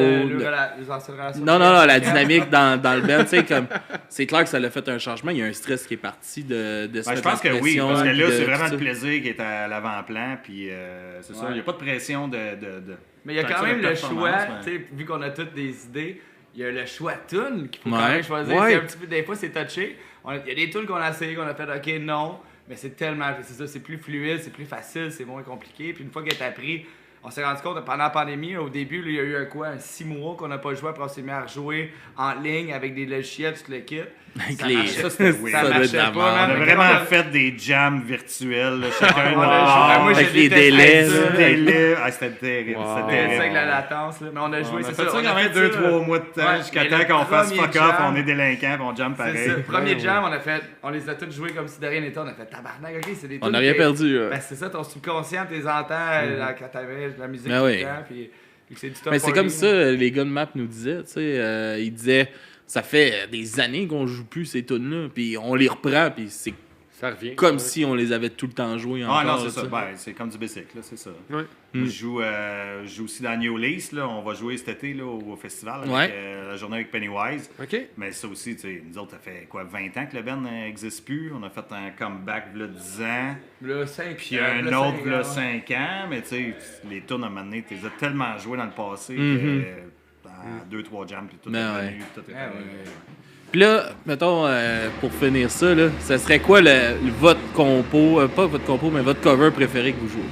Non, la dynamique dans le band, tu sais, comme c'est clair que ça a fait un changement. Il y a un stress qui est parti de je pense que oui, parce que là, c'est vraiment le plaisir qui est à l'avant-plan, puis c'est ça, il n'y a pas de pression de mais il y a quand même le choix, tu sais, vu qu'on a toutes des idées, il y a le choix de tunes qu'il faut quand même choisir. C'est un petit peu, des fois, c'est touché. Il y a des tunes qu'on a essayé, qu'on a fait, OK, non, mais c'est tellement, c'est ça, c'est plus fluide, c'est plus facile, c'est moins compliqué. Puis une fois qu'elle est appris, on s'est rendu compte pendant la pandémie, au début, là, il y a eu un 6 mois qu'on n'a pas joué, après on s'est mis à rejouer en ligne avec des logiciels, tout le kit. Ça marchait pas. On a vraiment fait des jams virtuels, là, chacun avec les délais. C'était terrible. C'était avec la latence. Là. Mais on a joué, c'est ça. On a fait 2-3 mois de temps jusqu'à temps qu'on fasse fuck off, on est délinquants, on jam pareil. C'est ça. Le premier jam, on les a tous joués comme si de rien n'était. On a fait tabarnak, ok, c'est des trucs. On n'a rien perdu. C'est ça, ton subconscient, tu les entends quand t'avais de la musique tout le temps. Mais c'est comme ça, les gars de Map nous disaient, tu sais, ils disaient, ça fait des années qu'on joue plus ces tunes-là, puis on les reprend, puis c'est comme si on les avait tout le temps joués encore. Ah non, c'est ça, c'est comme du bicycle, là, c'est ça. Ouais. Je joue aussi dans New Lease, là, on va jouer cet été là, au festival, avec, la journée avec Pennywise. Okay. Mais ça aussi, tu sais, nous autres, ça fait quoi, 20 ans que le band n'existe plus, on a fait un comeback là 10 ans. Là, 5 puis un autre là 5 ans, mais tu sais, les tunes à un moment donné, tu les as tellement joués dans le passé que... 2-3 jams, puis tout est revenu, tout est revenu. Puis là, mettons, pour finir ça, là, ça serait quoi votre compo, pas votre compo, mais votre cover préféré que vous jouez?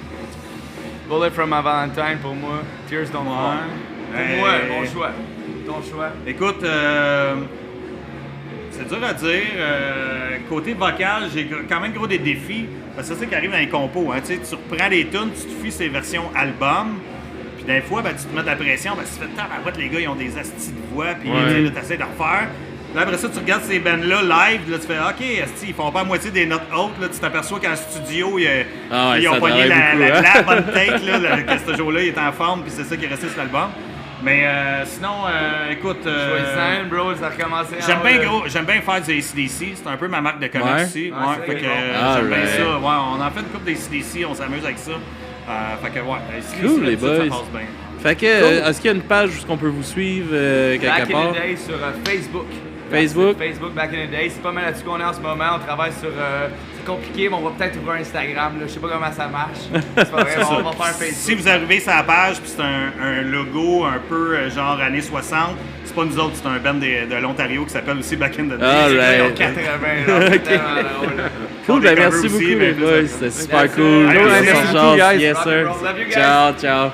Bullet from my Valentine pour moi, Tears Don't Fall. Pour moi, mon choix. Ton choix. Écoute, c'est dur à dire. Côté vocal, j'ai quand même gros des défis, parce que c'est ça qui arrive dans les compos. Hein, tu reprends des tunes, tu te fies ces versions album. Puis des fois, tu te mets de la pression, tu te fais tabarouette, les gars, ils ont des astis de voix, puis tu essaies de refaire. Là, après ça, tu regardes ces bands-là live, là, tu fais OK, asti, ils font pas à moitié des notes hautes, là, tu t'aperçois qu'en studio, ils ont pogné la bonne tête, là, que ce jour-là, il est en forme, puis c'est ça qui est resté sur l'album. Mais sinon, écoute. Joyeux bro, ça a recommencé. J'aime bien faire du AC/DC, c'est un peu ma marque de commerce ici. Fait que j'aime bien ça. Ouais, on en fait une couple d'AC/DC, on s'amuse avec ça. Fait que cool, les boys. Ça passe bien. Fait que, est-ce qu'il y a une page où on peut vous suivre quelque part? Back in the Day sur Facebook. Facebook, Back in the Day. C'est pas mal là-dessus qu'on est en ce moment. On travaille sur... c'est compliqué, mais on va peut-être ouvrir Instagram. Là. Je sais pas comment ça marche. C'est pas vrai, on va faire Facebook. Si vous arrivez sur la page, puis c'est un logo un peu genre années 60, c'est pas nous autres, c'est un band de l'Ontario qui s'appelle aussi Back in the Day. Ils ont 80, c'est tellement drôle. Cool, ben merci beaucoup les boys. C'était super cool. Merci beaucoup, guys. Yes, sir. Love you guys. Ciao.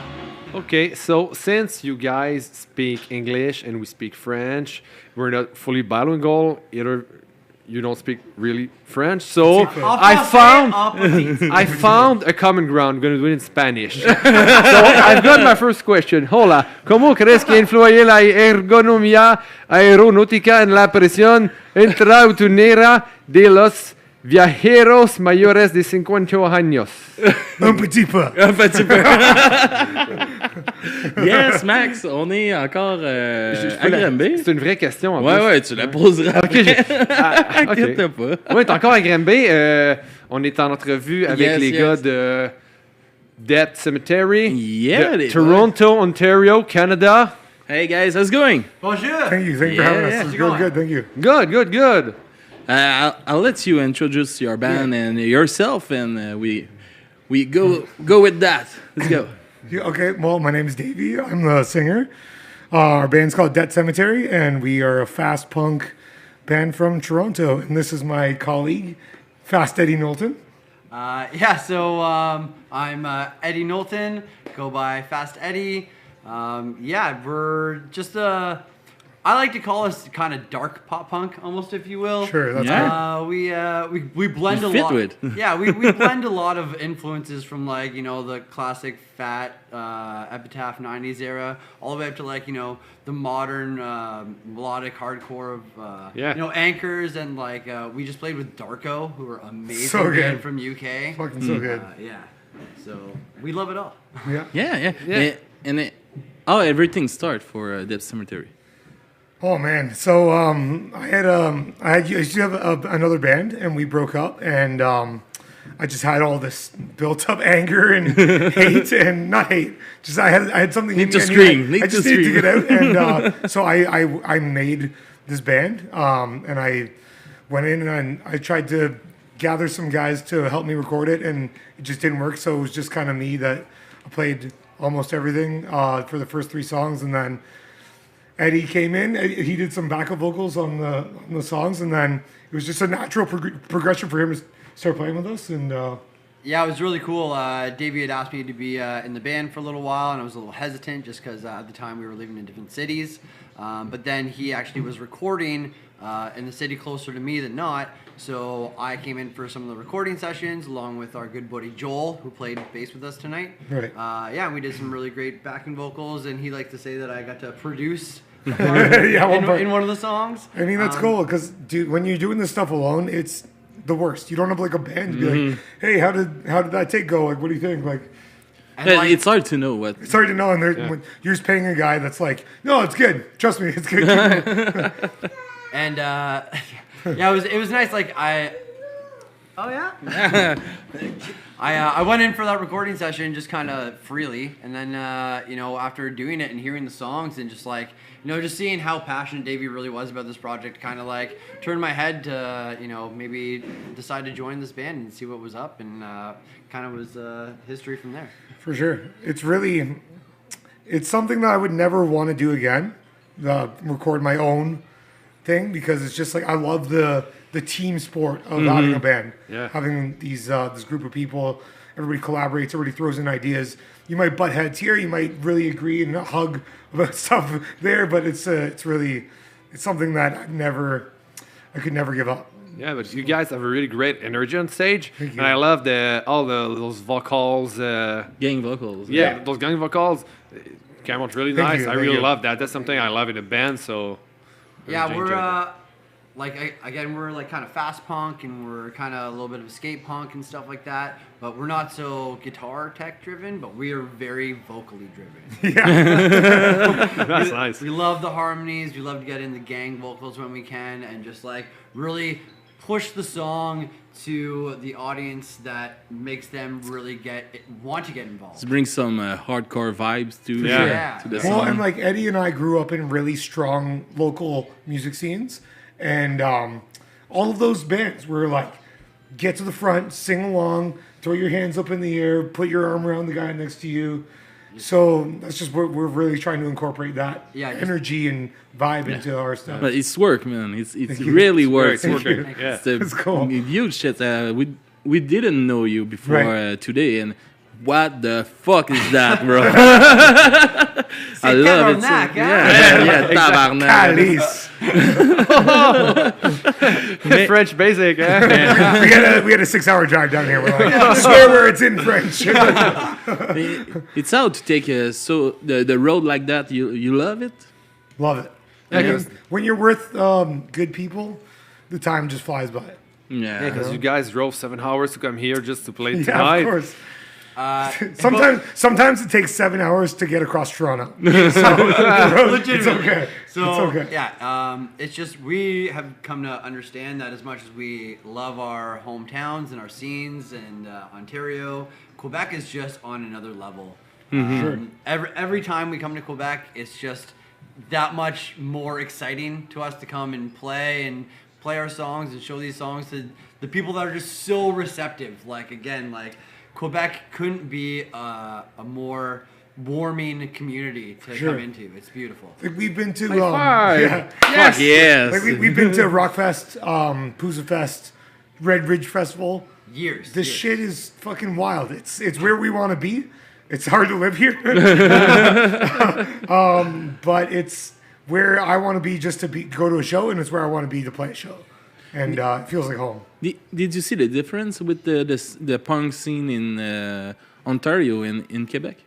Okay, so since you guys speak English and we speak French, we're not fully bilingual. Either you don't speak really French, so I found a common ground. I'm going to do it in Spanish. So I've got my first question. Hola, ¿cómo crees que influye la ergonomía aeronáutica en la presión intrauterina de los viajeros mayores de 50 años? Un petit peu. Yes, Max, on est encore à Granby. C'est une vraie question. Ouais, tu la poseras. Inquiète pas. Ouais, t'es encore à Granby. On est en entrevue avec les gars de Death Cemetery. Yeah, Toronto, Ontario, Canada. Hey guys, how's it going? Bonjour. Thank you for having us. It's good, thank you. Good. I'll let you introduce your band and yourself, and we go with that. Let's go. Okay, well, my name is Davey. I'm the singer. Our band's called Death Cemetery, and we are a fast punk band from Toronto. And this is my colleague, Fast Eddie Knowlton. So I'm Eddie Knowlton, go by Fast Eddie. We're just a I like to call us kind of dark pop punk, almost, if you will. Sure, that's we blend a lot. We blend a lot of influences from like the classic Fat Epitaph '90s era, all the way up to like the modern melodic hardcore of Anchors, and like we just played with Darko, who are amazing band from UK. Fucking so good. So we love it all. Yeah. And how everything started for Dead Cemetery? Oh man, so I used to have another band, and we broke up, and I just had all this built up anger and hate, and not hate, just I had something need to scream. I just need to get out, and so I made this band, and I went in and I tried to gather some guys to help me record it, and it just didn't work. So it was just kind of me that I played almost everything for the first 3 songs, and then Eddie came in. He did some backup vocals on the songs, and then it was just a natural progression for him to start playing with us. And yeah, it was really cool. Davey had asked me to be in the band for a little while, and I was a little hesitant just because at the time we were living in different cities. But then he actually was recording in the city closer to me than not. So I came in for some of the recording sessions along with our good buddy Joel, who played bass with us tonight. Right. And we did some really great backing vocals, and he liked to say that I got to produce in one of the songs. I mean, that's cool because when you're doing this stuff alone, it's the worst. You don't have like a band to be like, hey, how did that take go? Like, what do you think? Like, it's hard to know what. It's hard to know, and when you're just paying a guy that's like, no, it's good. Trust me, it's good. And it was nice. Like I went in for that recording session just kind of freely, and then after doing it and hearing the songs and just like just seeing how passionate Davey really was about this project, kind of like turned my head to maybe decide to join this band and see what was up, and kind of was history from there. For sure, it's something that I would never want to do again. Record my own thing, because it's just like I love the team sport of having a band, having this group of people. Everybody collaborates, everybody throws in ideas. You might butt heads here, you might really agree and hug about stuff there, but it's something that I could never give up. Yeah, but you guys have a really great energy on stage, and I love those vocals, gang vocals. Yeah, those gang vocals came out really nice. I really love that. That's something I love in a band. So yeah, we're we're like kind of fast punk, and we're kind of a little bit of skate punk and stuff like that, but we're not so guitar tech driven, but we are very vocally driven. Yeah. That's nice. We love the harmonies. We love to get in the gang vocals when we can, and just like really push the song to the audience that makes them really want to get involved. To bring some hardcore vibes to the song. Well, and like Eddie and I grew up in really strong local music scenes, and all of those bands were like, get to the front, sing along, throw your hands up in the air, put your arm around the guy next to you. So that's just we're really trying to incorporate that energy and vibe into our stuff. But it's work, man. It's really work. Yeah, it's cool. Huge shit. We didn't know you before today, and what the fuck is that, bro? I love it. Yeah, tabarnak. French basic, eh? we had a 6-hour drive down here. We're like, I swear where it's in French. It's how to take the road like that. You love it? Love it. Yeah, when you're with good people, the time just flies by. Yeah, because you guys drove 7 hours to come here just to play tonight. Yeah, of course. Sometimes it takes 7 hours to get across Toronto. It's okay. So it's okay. It's just we have come to understand that as much as we love our hometowns and our scenes and Ontario, Quebec is just on another level. Sure. Every time we come to Quebec, it's just that much more exciting to us to come and play our songs and show these songs to the people that are just so receptive. Like again, like Quebec couldn't be a more warming community to come into. It's beautiful. Like we've been to yes. Like we've been to Rockfest, Pouza Fest, Red Ridge Festival. Years. This shit is fucking wild. It's where we want to be. It's hard to live here, but where I want to be just to go to a show, and it's where I want to be to play a show. And it feels like home. Did you see the difference with the punk scene in Ontario and in Quebec?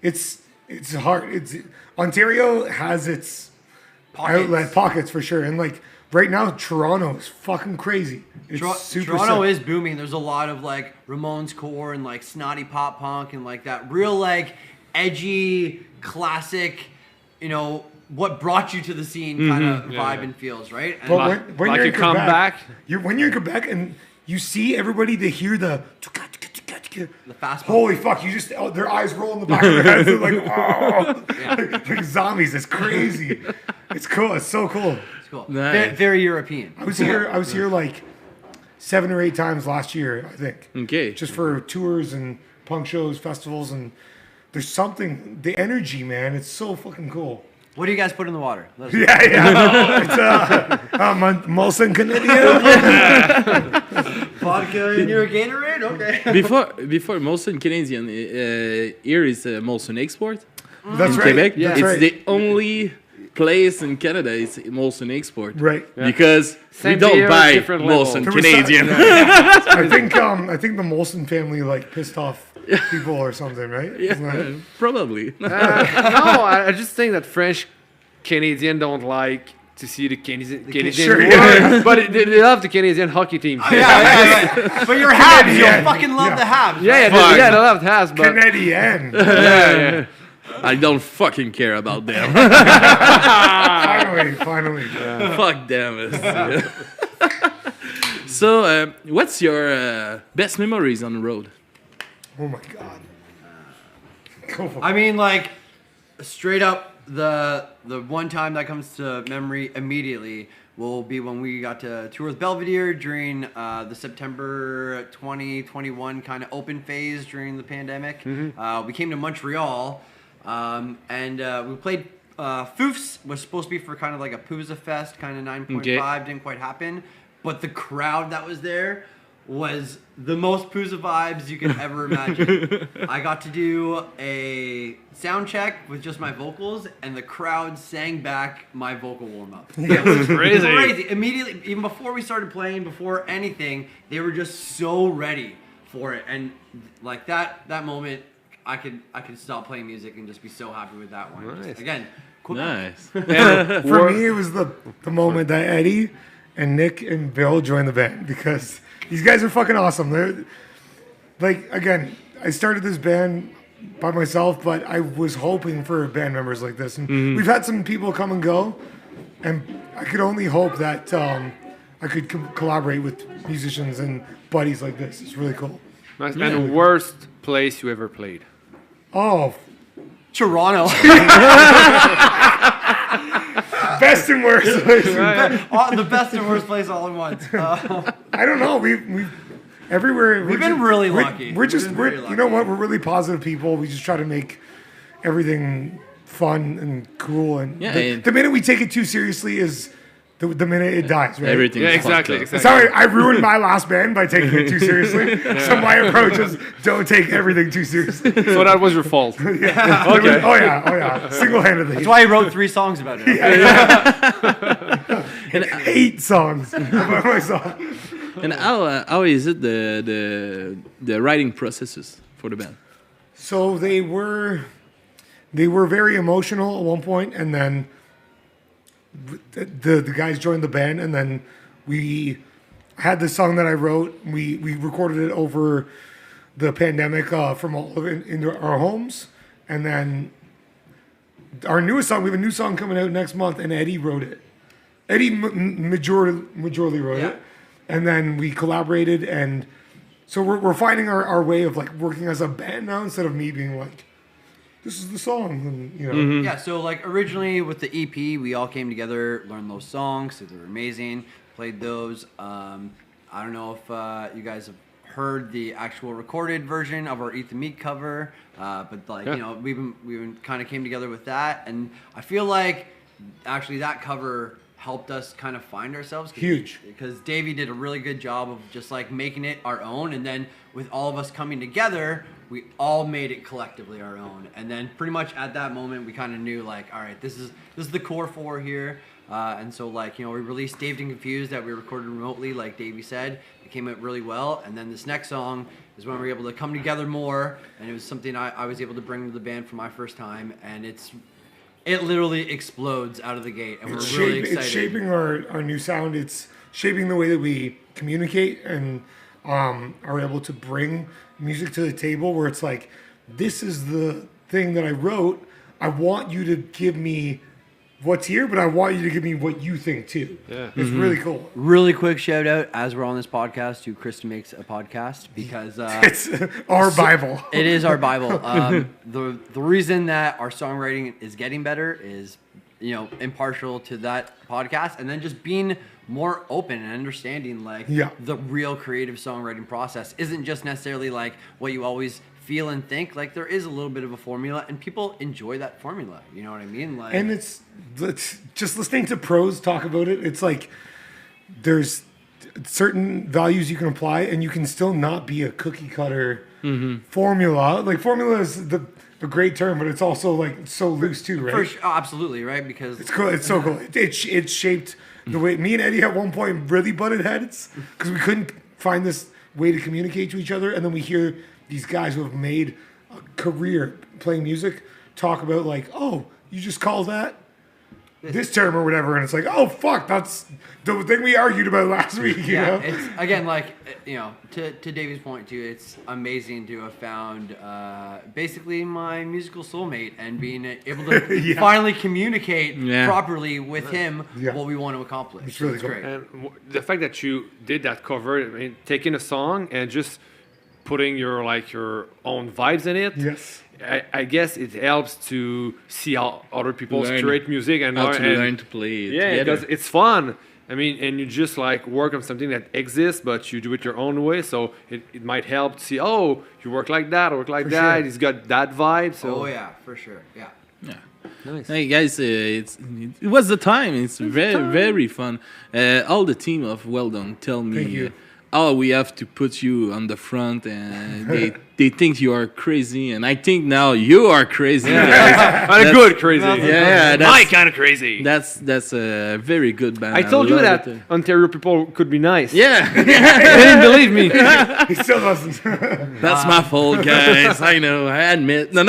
It's hard. Ontario has its outlet pockets for sure, and like right now, Toronto is fucking crazy. It's super Toronto sick. is booming. There's a lot of like Ramones core and like snotty pop punk and like that real like edgy classic, what brought you to the scene kind of vibe and feels, right? And but when you're in Quebec, when you're in Quebec and you see everybody, they hear the fast. Holy fuck! You just their eyes roll in the back of their heads. They're like, oh, like zombies. It's crazy. It's cool. It's so cool. It's cool. Nice. Very European. I was here like 7 or 8 times last year, I think. Okay. Just for tours and punk shows, festivals, and there's something. The energy, man. It's so fucking cool. What do you guys put in the water? Yeah. It's Molson Canadian. Vodka in your Gatorade? Okay. Before Molson Canadian, here is Molson Export. That's in right. Quebec. Yeah. It's the only place in Canada is Molson Export. Right. Yeah. Because we don't buy Molson Canadian. I think the Molson family like pissed off people or something, right? Yeah, probably. No, I just think that French Canadians don't like to see the Canadian but they love the Canadian hockey team. Yeah. But you're Habs. You'll fucking love the Habs. Yeah, they love the Habs. But Canadian. Yeah. I don't fucking care about them. Finally. Fuck them. So, what's your best memories on the road? Oh my god. I mean, like, straight up, the one time that comes to memory immediately will be when we got to tour with Belvedere during the September 2021 kind of open phase during the pandemic. We came to Montreal, and we played Foofs, was supposed to be for kind of like a Pooza Fest, kind of 9.5, didn't quite happen. But the crowd that was there was the most Pooza vibes you could ever imagine. I got to do a sound check with just my vocals, and the crowd sang back my vocal warm-up. It was crazy. Immediately, even before we started playing, before anything, they were just so ready for it. And like that moment, I could stop playing music and just be so happy with that one. Nice. Just, again, cool. Nice. For me, it was the moment that Eddie and Nick and Bill joined the band, because these guys are fucking awesome. They're like, again, I started this band by myself, but I was hoping for band members like this. And we've had some people come and go, and I could only hope that I could collaborate with musicians and buddies like this. It's really cool. Nice. Yeah. And worst place you ever played? Oh, Toronto. Best and worst place. The best and worst place all in once. I don't know. We've everywhere. We've been really lucky. We're you know what? We're really positive people. We just try to make everything fun and cool. And the minute we take it too seriously is the minute it dies, right? Everything. Yeah, exactly. Sorry, I ruined my last band by taking it too seriously. So my approach is don't take everything too seriously. So that was your fault. Yeah. Okay. Oh yeah. Single-handedly. That's why I wrote 3 songs about it. And 8 songs about myself. And how is it the writing processes for the band? So they were very emotional at one point, and then the guys joined the band, and then we had this song that I wrote. We recorded it over the pandemic from all of it into our homes, and then our newest song. We have a new song coming out next month, and Eddie wrote it. Eddie majorly wrote it, and then we collaborated, and so we're finding our way of like working as a band now instead of me being like, this is the song, and you know. Yeah, so like originally with the EP, we all came together, learned those songs, so they were amazing, played those. I don't know if you guys have heard the actual recorded version of our Eat the Meat cover, but like you know, we kind of came together with that, and I feel like actually that cover helped us kind of find ourselves. Huge. Because Davey did a really good job of just like making it our own, and then with all of us coming together, we all made it collectively our own. And then pretty much at that moment, we kind of knew like, all right, this is the core 4 here. And so like, we released Dazed and Confused that we recorded remotely, like Davey said. It came out really well. And then this next song is when we were able to come together more. And it was something I was able to bring to the band for my first time. And it literally explodes out of the gate. And we're really excited. It's shaping our new sound. It's shaping the way that we communicate and are able to bring music to the table where it's like, this is the thing that I wrote. I want you to give me what's here, but I want you to give me what you think too. Yeah. It's really cool. Really quick shout out as we're on this podcast to Kristen Makes a Podcast because it's our Bible. It is our Bible. The reason that our songwriting is getting better is impartial to that podcast, and then just being more open and understanding the real creative songwriting process isn't just necessarily like what you always feel and think. Like there is a little bit of a formula, and people enjoy that formula. You know what I mean? Like, and it's just listening to pros talk about it. It's like there's certain values you can apply, and you can still not be a cookie cutter formula. Like formula is a great term, but it's also like so loose too, right? Absolutely, right? Because it's cool. It's so cool. It shaped the way me and Eddie at one point really butted heads because we couldn't find this way to communicate to each other, and then we hear these guys who have made a career playing music talk about like, oh, you just call that this term or whatever, and it's like, oh fuck, that's the thing we argued about last week. You know? It's again like to Davey's point too. It's amazing to have found basically my musical soulmate and being able to finally communicate properly with him what we want to accomplish. It's really cool. great. And the fact that you did that cover, I mean, taking a song and just putting your own vibes in it. Yes. I guess it helps to see how other people create music and learn to play it. Yeah, because it's fun. I mean, and you just work on something that exists, but you do it your own way. So it might help to see, oh, you work like that, or work like that. Sure. He's got that vibe. So. Oh yeah, for sure. Yeah. Yeah. Nice. Hey guys, it was the time. It's very fun. All the team of Well Done tell me. We have to put you on the front, and they think you are crazy, and I think now you are crazy. That's good crazy. Yeah, that's my kind of crazy. That's a very good band. I told you that Ontario people could be nice. Yeah. They didn't believe me. He still doesn't. That's my fault, guys. I know. I admit. No.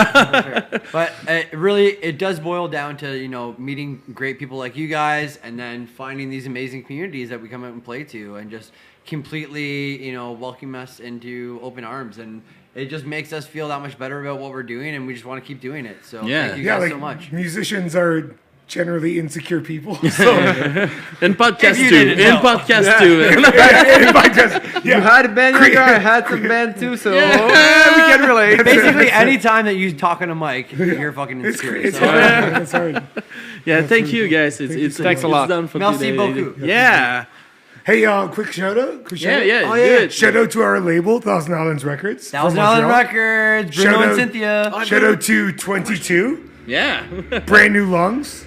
But it does boil down to meeting great people like you guys, and then finding these amazing communities that we come out and play to, and just completely welcome us into open arms, and it just makes us feel that much better about what we're doing, and we just want to keep doing it. So thank you guys so much. Musicians are generally insecure people. So. And podcast too. Podcast too. You had a band, I had some band too, so we can relate. Basically, anytime that you talk on a mic, you're fucking insecure. It's hard. Yeah, thank you guys. Thanks a lot. Done for Merci today. beaucoup. Yeah. Hey, quick shout out. Yeah. Shout out to our label, Thousand Islands Records. Thousand Island Records, Bruno and Cynthia. Shout out to 22. Yeah. Brand New Lungs.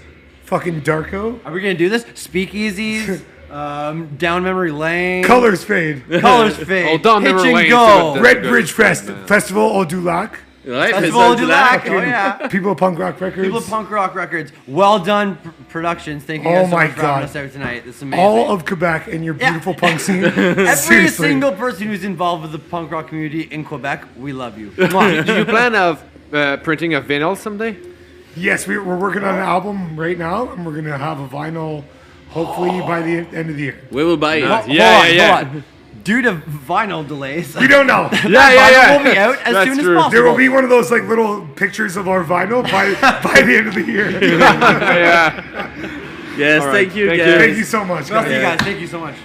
Fucking Darko. Are we going to do this? Speakeasies. Down Memory Lane. Colors Fade. Oh, Down Memory Lane. Go. Red Bridge Festival au Dulac. Festival du Lac. Oh, yeah. People of Punk Rock Records. Well done productions. Thank you guys so much for having us out tonight. This is amazing. All of Quebec and your beautiful punk scene. Every single person who's involved with the punk rock community in Quebec, we love you. Do you plan of printing a vinyl someday? Yes, we're working on an album right now, and we're going to have a vinyl hopefully by the end of the year. We will buy it. Hold on. Due to vinyl delays, we don't know. Yeah. Will be out as soon as possible. There will be one of those little pictures of our vinyl by the end of the year. Yes, right. Thank you, guys. Thank you so much. Well, see you guys. Thank you so much.